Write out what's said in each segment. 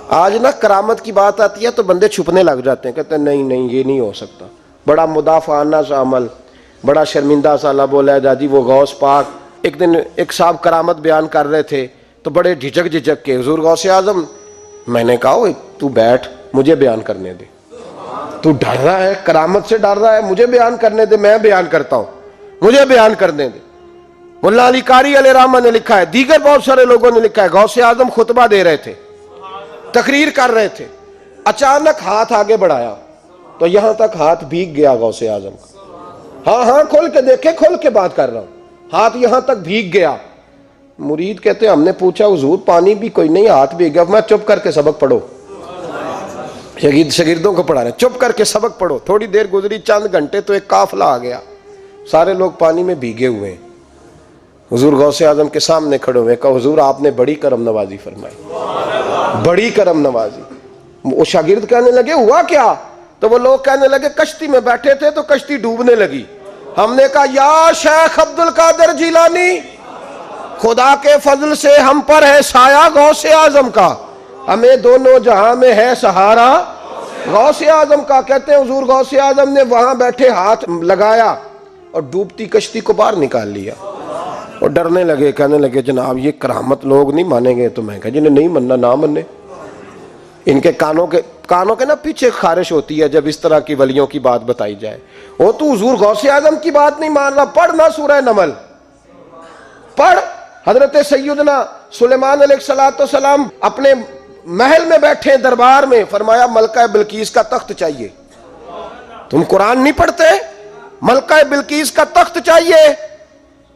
आज ना करामत की बात आती है तो बंदे छुपने लग जाते हैं, कहते हैं नहीं नहीं ये नहीं हो सकता। बड़ा मुदाफाना सा अमल, बड़ा शर्मिंदा सा ला बोला दादी वो गौस पाक। एक दिन एक साहब करामत बयान कर रहे थे तो बड़े झिझक झिझक के हुजूर गौसे आजम, मैंने कहा ओए तू बैठ मुझे बयान करने दे, तू डर रहा है, करामत से डर रहा है, मुझे बयान करने दे, मैं बयान करता हूं, मुझे बयान करने दे। मुल्ला अली कारी अली रहमान ने लिखा है, दीगर बहुत सारे लोगों ने लिखा है, गौसे आजम खुतबा दे रहे थे, तकरीर कर रहे थे, अचानक हाथ आगे बढ़ाया तो यहां तक हाथ भीग गया गौसे आजम का। हाँ हाँ खोल के देखे, खोल के बात कर रहा हूं, हाथ यहां तक भीग गया। मुरीद कहते हमने पूछा हुजूर पानी भी कोई नहीं, हाथ भीग गया। मैं चुप करके सबक पढ़ो, शगिर्दों को पढ़ा रहे, चुप करके सबक पढ़ो। थोड़ी देर गुजरी, चंद घंटे तो एक काफिला आ गया, सारे लोग पानी में भीगे हुए हैं। हुजूर गौसे आजम के सामने खड़े हुए, कहा हुजूर आपने बड़ी करम नवाजी फरमाई, बड़ी करम नवाजी। वो शागिर्द कहने लगे हुआ क्या? तो वो लोग कहने लगे कश्ती में बैठे थे तो कश्ती डूबने लगी। हमने कहा या शेख अब्दुल कादिर जिलानी, खुदा के फजल से हम पर है साया गौसे आजम का, हमें दोनों जहां में है सहारा गौसे आजम का। कहते हैं हुजूर गौसे आजम ने वहां बैठे हाथ लगाया और डूबती कश्ती को बाहर निकाल लिया और डरने लगे, कहने लगे जनाब ये करामत लोग नहीं मानेंगे। तो मैं कहा जिन्हें नहीं मानना ना माने। इनके कानों के ना पीछे खारिश होती है जब इस तरह की वलियों की बात बताई जाए। वो तू हुजूर गौसे आजम की बात नहीं मान रहा, पढ़ ना सूरह नमल पढ़। हजरत सैयदना सुलेमान अलैहिस्सलाम अपने महल में बैठे दरबार में, फरमाया मलका बिल्कीस का तख्त चाहिए। तुम कुरान नहीं पढ़ते, मलका बिल्कीस का तख्त चाहिए।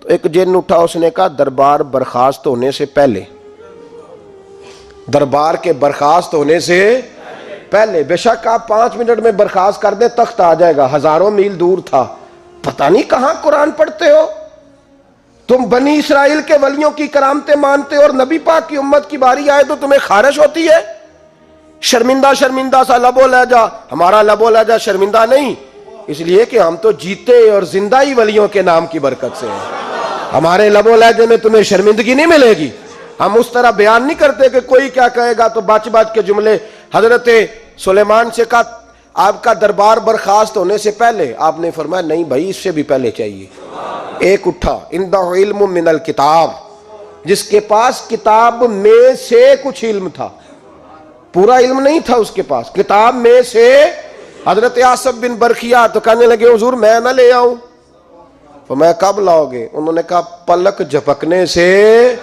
तो एक जिन उठा, उसने कहा दरबार बर्खास्त होने से पहले, दरबार के बर्खास्त होने से पहले, बेशक आप 5 मिनट में बर्खास्त कर दे तख्त आ जाएगा, हजारों मील दूर था। पता नहीं कहां कुरान पढ़ते हो तुम। बनी इसराइल के वलियों की करामतें मानते हो और नबी पाक की उम्मत की बारी आए तो तुम्हें खारिश होती है। शर्मिंदा शर्मिंदा सा लबो लहजा, हमारा लबो लहजा शर्मिंदा नहीं, इसलिए कि हम तो जीते और जिंदा ही वलियों के नाम की बरकत से हैं। हमारे लबो लहजे में तुम्हें शर्मिंदगी नहीं मिलेगी। हम उस तरह बयान नहीं करते कि कोई क्या कहेगा तो बाच बाच के जुमले। हजरत सुलेमान से कहा आपका दरबार बर्खास्त होने से पहले, आपने फरमाया नहीं भाई इससे भी पहले चाहिए। एक उठा, इंदहु इल्मु मिनल किताब, जिसके पास किताब में से कुछ इल्म था, पूरा इल्म नहीं था उसके पास, किताब में से। हजरत आसिफ बिन बरखिया तो कहने लगे हुजूर मैं ना ले आऊं। तो मैं कब लाओगे? उन्होंने कहा पलक झपकने से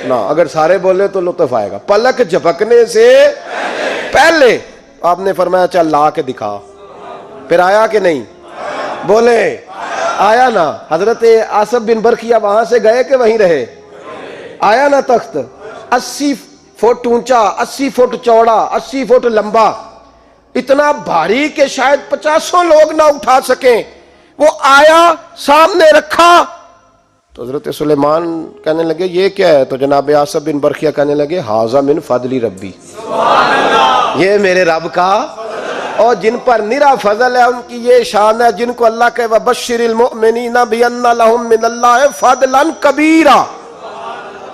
ना, अगर सारे बोले तो लुत्फ आएगा। पलक झपकने से पहले आपने फरमाया चल ला के दिखा। फिर आया कि नहीं? बोले आया ना। हजरत आसिफ बिन बरखिया वहां से गए कि वहीं रहे? आया ना तख्त, 80 फुट ऊंचा, 80 फुट चौड़ा, 80 फुट लंबा, इतना भारी कि शायद 50 लोग ना उठा सके। वो आया, सामने रखा तो हजरत सुलेमान कहने लगे ये क्या है? तो जनाब आसिफ बिन बरखिया कहने लगे हाजा मिन फजली रब्बी, ये मेरे रब का, और जिन पर निरा फजल है उनकी ये शान है, जिनको अल्लाह के वबश्शिरिल मुमिनीना बिअन्ना लहुम मिनल्लाहि फदलन कबीरा।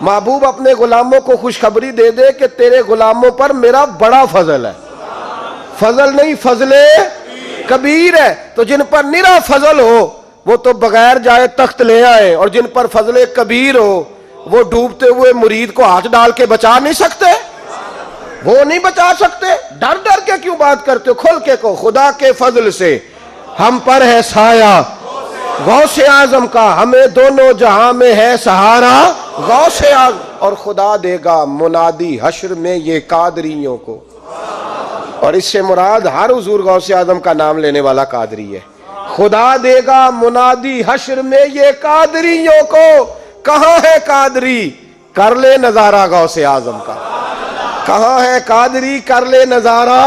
महबूब अपने गुलामों को खुशखबरी दे दे कि तेरे गुलामों पर मेरा बड़ा फजल है। फजल नहीं, फजले कबीर है। तो जिन पर निरा फजल हो वो तो बगैर जाए तख्त ले आए, और जिन पर फजले कबीर हो वो डूबते हुए मुरीद को हाथ डाल के बचा नहीं सकते, वो नहीं बचा सकते। डर डर के क्यों बात करते हो? खोल के को, खुदा के फजल से हम पर है साया गौसे आजम का, हमें दोनों जहां में है सहारा गौसे आजम, और खुदा देगा मुनादी हश्र में ये कादरियों को। और इससे मुराद हर हुजूर गौसे आजम का नाम लेने वाला कादरी है। खुदा देगा मुनादी हश्र में ये कादरियों को। कहां है कादरी? कर ले नजारा गौसे आजम का। कहां है कादरी? कर ले नजारा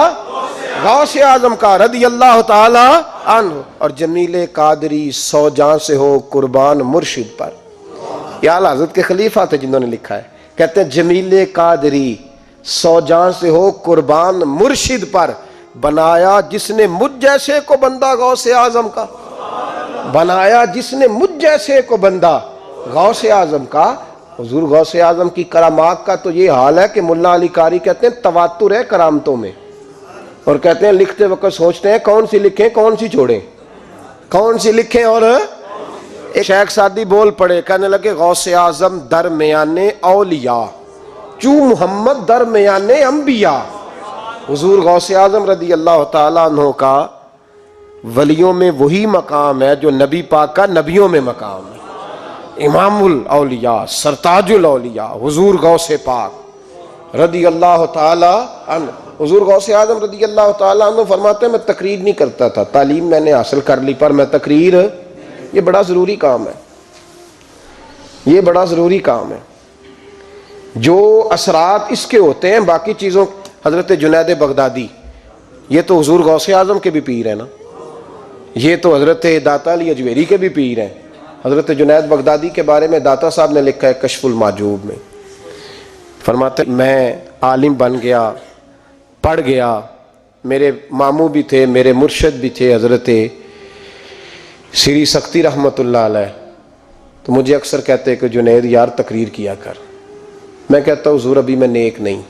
गौसे आजम का रदी अल्लाह ताला अन्हु। और जमीले कादरी 100 जान से हो कुर्बान मुर्शिद पर। या हजरत के खलीफा थे जिन्होंने लिखा है, कहते हैं जमीले कादरी 100 जान से हो कुर्बान मुर्शिद पर, बनाया जिसने मुझ जैसे को बंदा गौसे आजम का, बनाया जिसने मुझ जैसे को बंदा गौसे आजम का। हुजूर गौसे आजम की करामात का तो ये हाल है कि मुल्ला अली कारी कहते हैं तवातुर है करामतों में, और कहते हैं लिखते वक्त सोचते हैं कौन सी लिखें कौन सी छोड़ें, कौन सी लिखें। और एक शेख सादी बोल पड़े, कहने लगे गौसे आजम दरमियाने औलिया चू मोहम्मद दरमियाने अंबिया। हुजूर गौसे आजम रदी अल्लाह ताला अन्हु का वलियों में वही मकाम है जो नबी पाक का नबियों में मकाम है। इमामुल औलिया सरताजुल औलिया हुजूर गौसे पाक रदी अल्लाह ताला अन्हु। हुजूर गौसे आजम रदी अल्लाह ताला अन्हु फरमाते हैं मैं तकरीर नहीं करता था, तालीम मैंने हासिल कर ली, पर मैं तकरीर, ये बड़ा ज़रूरी काम है, ये बड़ा ज़रूरी काम है। जो असरात इसके होते हैं बाकी चीज़ों, हज़रत जुनैद बगदादी ये तो हुजूर गौसे आजम के भी पीर है ना, ये तो हज़रत दाता अली अजमेरी के भी पीर हैं। हज़रत जुनैद बगदादी के बारे में दाता साहब ने लिखा है कशफुल माजूब में, फरमाते मैं आलिम बन गया, पढ़ गया, मेरे मामू भी थे, मेरे मुर्शद भी थे हज़रत श्री सख्ती रहमतुल्लाह अलैह, तो मुझे अक्सर कहते कि जुनैद यार तकरीर किया कर। मैं कहता हूँ हुजूर अभी मैं नेक नहीं,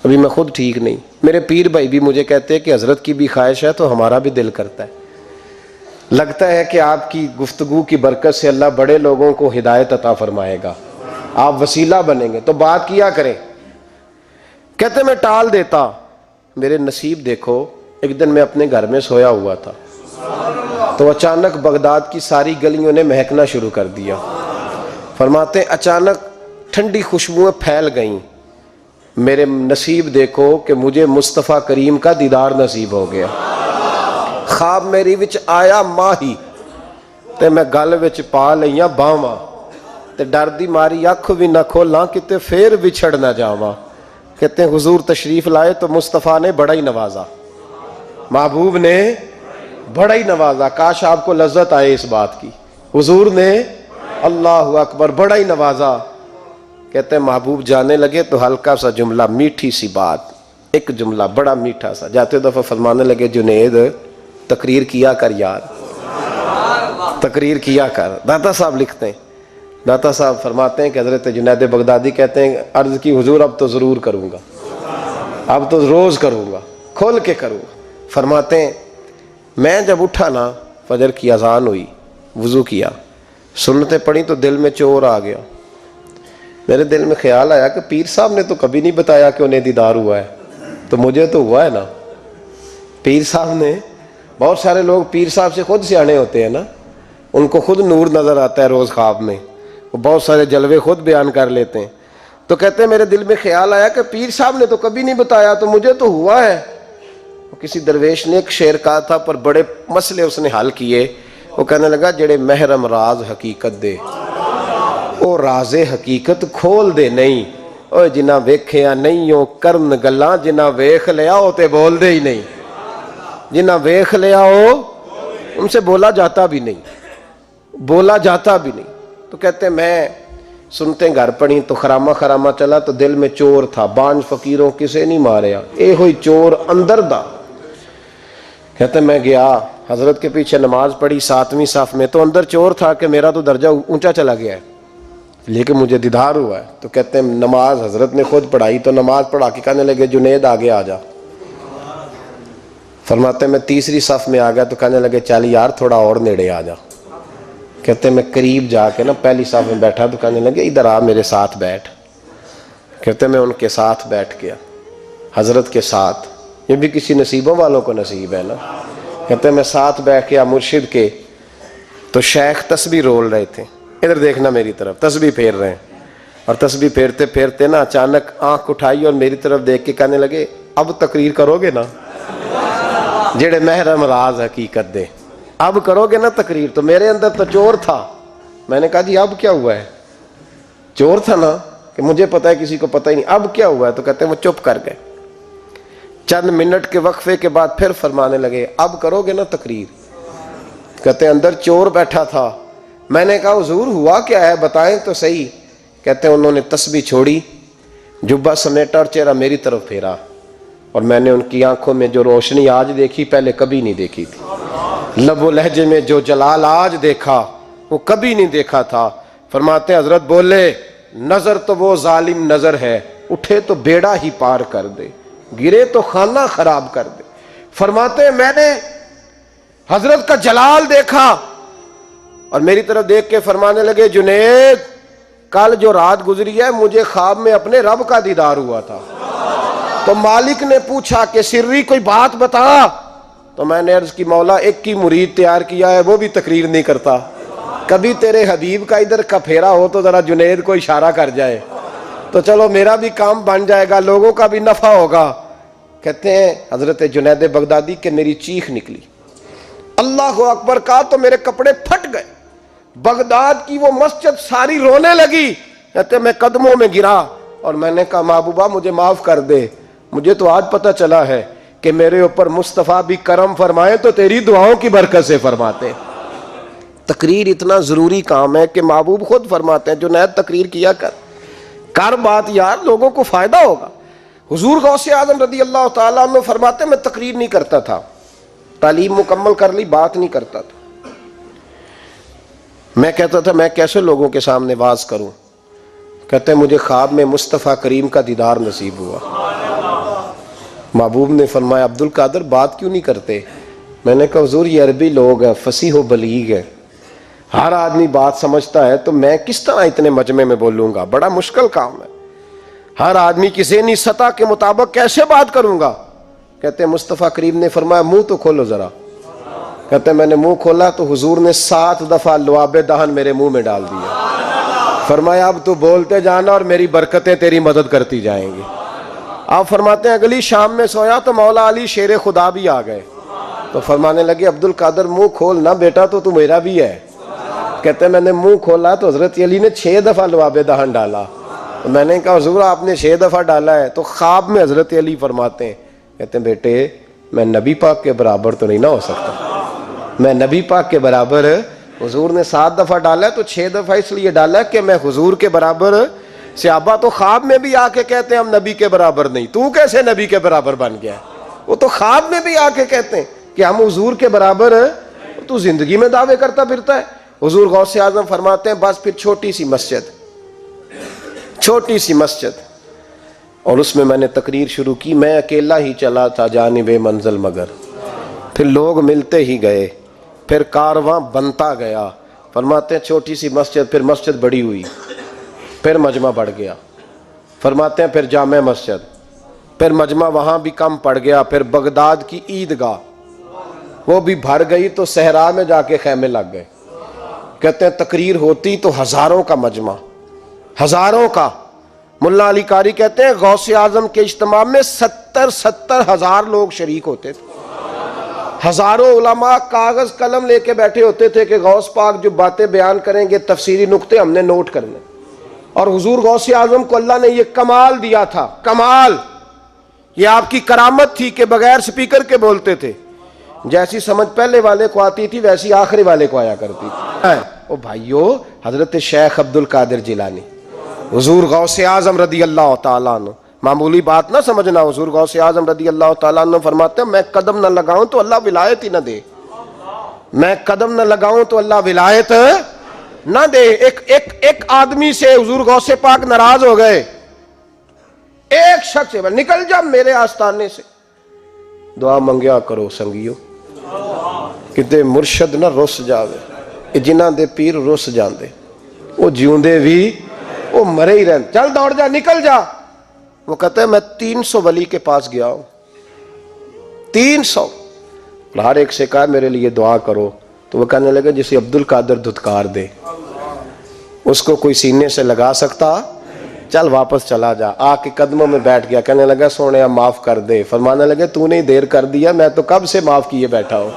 अभी मैं खुद ठीक नहीं। मेरे पीर भाई भी मुझे कहते हैं कि हज़रत की भी ख्वाहिश है तो हमारा भी दिल करता है, लगता है कि आपकी गुफ्तगू की बरकत से अल्लाह बड़े लोगों को हिदायत अता फरमाएगा, आप वसीला बनेंगे, तो बात किया करें। कहते मैं टाल देता, मेरे नसीब देखो, एक दिन मैं अपने घर में सोया हुआ था तो अचानक बगदाद की सारी गलियों ने महकना शुरू कर दिया। फरमाते अचानक ठंडी खुशबुएं फैल गईं, मेरे नसीब देखो कि मुझे मुस्तफ़ा करीम का दीदार नसीब हो गया। ख्वाब मेरी विच आया माही ते मैं गल विच पा लईया बावां, ते डर दी मारी अख भी ना खोलां किते फिर विछड़ ना जावां। कहते हैं हुजूर तशरीफ लाए तो मुस्तफ़ा ने बड़ा ही नवाजा, महबूब ने बड़ा ही नवाजा। काश आपको लज्जत आए इस बात की, हुजूर ने अल्लाह अकबर बड़ा ही नवाजा। कहते हैं महबूब जाने लगे तो हल्का सा जुमला, मीठी सी बात, एक जुमला बड़ा मीठा सा, जाते दफा फरमाने लगे जुनेद तकरीर किया कर यार, तकरीर किया कर। दाता साहब लिखते हैं, दाता साहब फरमाते हैं कि हज़रत जुनैद बगदादी कहते हैं अर्ज़ की हुजूर अब तो ज़रूर करूँगा, अब तो रोज़ करूँगा, खोल के करूँगा। फरमाते हैं मैं जब उठा ना, फजर की अजान हुई, वज़ू किया, सुन्नतें पढ़ी तो दिल में चोर आ गया। मेरे दिल में ख्याल आया कि पीर साहब ने तो कभी नहीं बताया कि उन्हें दीदार हुआ है, तो मुझे तो हुआ है ना। पीर साहब ने, बहुत सारे लोग पीर साहब से खुद सियाने होते हैं ना, उनको खुद नूर नज़र आता है रोज़ ख्वाब में, वो बहुत सारे जलवे खुद बयान कर लेते हैं। तो कहते हैं मेरे दिल में ख्याल आया कि पीर साहब ने तो कभी नहीं बताया, तो मुझे तो हुआ है। किसी दरवेश ने एक शेर कहा था, पर बड़े मसले उसने हल किए। वो कहने लगा जेड़े महरम राज हकीकत दे ओ राजे हकीकत खोल दे नहीं, ओ जिन्ना वेखिया नहीं ओ करन गल्लां, जिन्ना वेख लिया ओ ते बोल दे ही नहीं, जिन्ना वेख लिया हो उनसे बोला जाता भी नहीं, बोला जाता भी नहीं। तो कहते मैं सुनते घर पड़ी तो खरामा खरामा चला तो दिल में चोर था, बांझ फकीरों किसे नहीं मारिया, ए हुई चोर अंदर दा। कहते मैं गया हजरत के पीछे नमाज पढ़ी 7वीं साफ में, तो अंदर चोर था कि मेरा तो दर्जा ऊंचा चला गया है, लेकिन मुझे दीदार हुआ है। तो कहते हैं नमाज हजरत ने खुद पढ़ाई, तो नमाज पढ़ा के कहने लगे जुनेद आगे आ जा। फरमाते मैं तीसरी सफ में आ गया तो कहने लगे चल यार थोड़ा और नेड़े आ जा। कहते मैं करीब जाके ना पहली सफ में बैठा तो कहने लगे इधर आ मेरे साथ बैठ। कहते मैं उनके साथ बैठ गया, हजरत के साथ, ये भी किसी नसीबों वालों को नसीब है ना। कहते मैं साथ बैठ गया मुर्शिद के, तो शेख तस्बीह रोल रहे थे, इधर देखना मेरी तरफ, तस्बीह फेर रहे हैं, और तस्बीह फेरते फेरते ना अचानक आंख उठाई और मेरी तरफ देख के कहने लगे अब तकरीर करोगे ना, जेड़े महरम राज हकीकत दे, अब करोगे ना तकरीर। तो मेरे अंदर तो चोर था, मैंने कहा जी अब क्या हुआ है, चोर था ना कि मुझे पता है किसी को पता ही नहीं, अब क्या हुआ है। तो कहते हैं वो चुप कर गए। चंद मिनट के वक्फे के बाद फिर फरमाने लगे अब करोगे ना तकरीर। कहते अंदर चोर बैठा था, मैंने कहा हुजूर हुआ क्या है बताएं तो सही। कहते हैं उन्होंने तस्बीह छोड़ी, जुब्बा समेटा और चेहरा मेरी तरफ फेरा, और मैंने उनकी आंखों में जो रोशनी आज देखी पहले कभी नहीं देखी थी, लबो लहजे में जो जलाल आज देखा वो कभी नहीं देखा था। फरमाते हजरत बोले नजर तो वो जालिम नजर है, उठे तो बेड़ा ही पार कर दे, गिरे तो खाना खराब कर दे। फरमाते हैं मैंने हजरत का जलाल देखा और मेरी तरफ देख के फरमाने लगे, जुनैद कल जो रात गुजरी है मुझे ख्वाब में अपने रब का दीदार हुआ था। तो मालिक ने पूछा कि सिर्री कोई बात बता। तो मैंने अर्ज की, मौला एक की मुरीद तैयार किया है, वो भी तकरीर नहीं करता। कभी तेरे हबीब का इधर का फेरा हो तो जरा जुनैद को इशारा कर जाए तो चलो मेरा भी काम बन जाएगा, लोगों का भी नफा होगा। कहते हैं हजरत जुनैद बगदादी के मेरी चीख निकली, अल्लाह अकबर कहा तो मेरे कपड़े फट गए। बगदाद की वो मस्जिद सारी रोने लगी। कहते मैं कदमों में गिरा और मैंने कहा, महबूबा मुझे माफ कर दे, मुझे तो आज पता चला है कि मेरे ऊपर मुस्तफ़ा भी करम फरमाए तो तेरी दुआओं की बरकत से फरमाते। तकरीर इतना जरूरी काम है कि महबूब खुद फरमाते हैं, जुनैद तकरीर किया कर बात यार, लोगों को फायदा होगा। हुजूर गौसे आजम रदी अल्लाह ताला अन्हु फरमाते मैं तकरीर नहीं करता था, तालीम मुकम्मल कर ली, बात नहीं करता था। मैं कहता था मैं कैसे लोगों के सामने वाज करूं। कहते मुझे ख्वाब में मुस्तफ़ा करीम का दीदार नसीब हुआ। महबूब ने फरमाया, अब्दुल कादर बात क्यों नहीं करते। मैंने कहा हुजूर ये अरबी लोग हैं, फसीह व बलीग है, हर आदमी बात समझता है, तो मैं किस तरह इतने मजमे में बोलूंगा, बड़ा मुश्किल काम है। हर आदमी की ज़हनी सतह के मुताबिक कैसे बात करूंगा। कहते मुस्तफ़ा करीम ने फरमाया मुंह तो खोलो जरा। कहते मैंने मुंह खोला तो हुजूर ने 7 दफा लुआबे दहन मेरे मुंह में डाल दिया। फरमाया अब तू बोलते जाना और मेरी बरकतें तेरी मदद करती जाएंगी। आप फरमाते हैं अगली शाम में सोया तो मौला अली शेर खुदा भी आ गए। तो फरमाने लगे अब्दुल कादर मुंह खोल ना बेटा, तो तू मेरा भी है। कहते मैंने मुंह खोला तो हजरत अली ने 6 दफा लुआबे दहन डाला। तो मैंने कहा हुजूर आपने 6 दफा डाला है। तो ख्वाब में हजरत अली फरमाते हैं, कहते बेटे मैं नबी पाक के बराबर तो नहीं ना हो सकता, मैं नबी पाक के बराबर, हुजूर ने 7 दफा डाला है तो 6 दफा इसलिए डाला कि मैं हुजूर के बराबर। सहाबा तो ख्वाब में भी आके कहते हैं हम नबी के बराबर नहीं, तू कैसे नबी के बराबर बन गया। वो तो ख्वाब में भी आके कहते हैं कि हम हुजूर के बराबर है, तू जिंदगी में दावे करता फिरता है। हुजूर गौसे आजम फरमाते हैं बस फिर छोटी सी मस्जिद और उसमें मैंने तकरीर शुरू की। मैं अकेला ही चला था जानिबे मंजिल मगर, फिर लोग मिलते ही गए, फिर कारवां बनता गया। फरमाते हैं छोटी सी मस्जिद, फिर मस्जिद बड़ी हुई, फिर मजमा बढ़ गया। फरमाते हैं फिर जामे मस्जिद, फिर मजमा वहाँ भी कम पड़ गया, फिर बगदाद की ईदगाह वो भी भर गई तो सहरा में जाके खैमे लग गए। कहते हैं तकरीर होती तो हजारों का मजमा, हजारों का। मुल्ला अली कारी कहते हैं गौसे आजम के इज्तिमा में 70 हज़ार लोग शरीक होते थे। हजारों उलमा कागज कलम लेके बैठे होते थे कि गौस पाक जो बातें बयान करेंगे तफसीरी नुक्ते हमने नोट करने। और हुजूर गौसे आजम को अल्लाह ने यह कमाल दिया था, कमाल, ये आपकी करामत थी कि बगैर स्पीकर के बोलते थे। जैसी समझ पहले वाले को आती थी वैसी आखिरी वाले को आया करती थी। ओ भाइयों, हजरत शेख अब्दुल कादिर जिलानी, हुजूर गौसे आजम रदी अल्लाह ताला अन्हु, मामूली बात ना समझना। हुजूर गौसे आजम रदी अल्लाह ताला अन्हु फरमाते हैं मैं कदम न लगाऊं तो अल्लाह विलायत ही ना दे, मैं कदम न लगाऊं तो अल्लाह विलायत ना दे। एक आदमी से हुजूर गौसे पाक नाराज हो गए, एक शख्स से, निकल जा मेरे आस्थाने से। दुआ मंगया करो संगियो, किते मुर्शद ना रुस जावे, जिन्हां दे पीर रुस जाते वो जिउंदे भी वो मरे ही रहते। चल दौड़ जा, निकल जा। वो कहते हैं मैं 300 वली के पास गया हूं, 300, हर एक से कहा मेरे लिए दुआ करो। तो वो कहने लगे जिसे अब्दुल कादिर धुतकार दे उसको कोई सीने से लगा सकता, चल वापस चला जा। आके कदमों में बैठ गया, कहने लगा सोने माफ कर दे। फरमाने लगे तूने देर कर दिया, मैं तो कब से माफ किए बैठा हूं,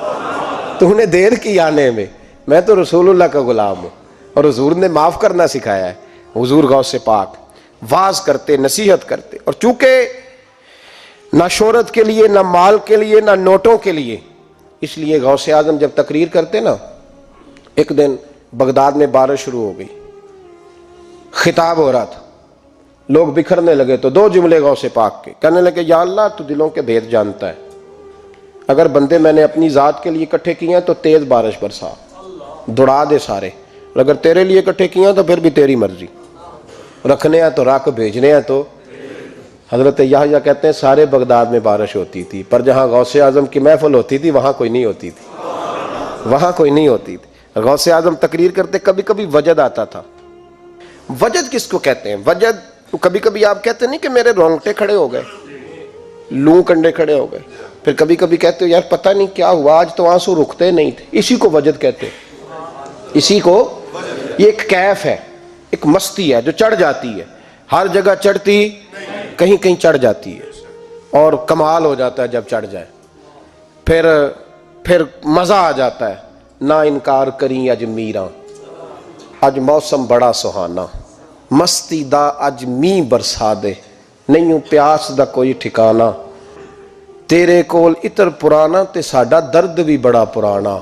तूने देर की आने में, मैं तो रसूलुल्लाह का गुलाम हूं और हुजूर ने माफ करना सिखाया है। हुजूर गौसे पाक वाज करते, नसीहत करते, और चूंकि ना शोहरत के लिए, ना माल के लिए, ना नोटों के लिए, इसलिए गौसे आजम जब तकरीर करते ना, एक दिन बगदाद में बारिश शुरू हो गई, खिताब हो रहा था, लोग बिखरने लगे। तो 2 जुमले गौसे पाक के, कहने लगे या अल्लाह तू दिलों के भेद जानता है, अगर बंदे मैंने अपनी जात के लिए इकट्ठे किए हैं तो तेज बारिश बरसा, दौड़ा दे सारे, और अगर तेरे लिए इकट्ठे किए हैं तो फिर भी तेरी मर्जी। रखने हैं तो रख, भेजने हैं तो। हजरत याहया कहते हैं सारे बगदाद में बारिश होती थी, पर जहाँ गौसे आजम की महफिल होती थी वहाँ कोई नहीं होती थी, वहाँ कोई नहीं होती थी। गौसे आजम तकरीर करते, कभी कभी वजद आता था। वजद किसको कहते हैं? वजद कभी कभी आप कहते नहीं कि मेरे रोंगटे खड़े हो गए, लू कंडे खड़े हो गए। फिर कभी कभी कहते हो यार पता नहीं क्या हुआ, आज तो आंसू रुकते नहीं थे। इसी को वजद कहते हैं। इसी को, ये एक कैफ है, एक मस्ती है जो चढ़ जाती है, हर जगह चढ़ती, कहीं कहीं चढ़ जाती है और कमाल हो जाता है जब चढ़ जाए। फिर मजा आ जाता है। ना इनकार करी अज मीरा, अज मौसम बड़ा सुहाना, मस्ती दा अज मींह बरसा दे, नहीं प्यास दा कोई ठिकाना, तेरे कोल इतर पुराना ते साडा दर्द भी बड़ा पुराना।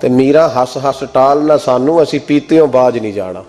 ते मीरा हस हस टाल ना सानू, असी पीतियों बाज नहीं जाना।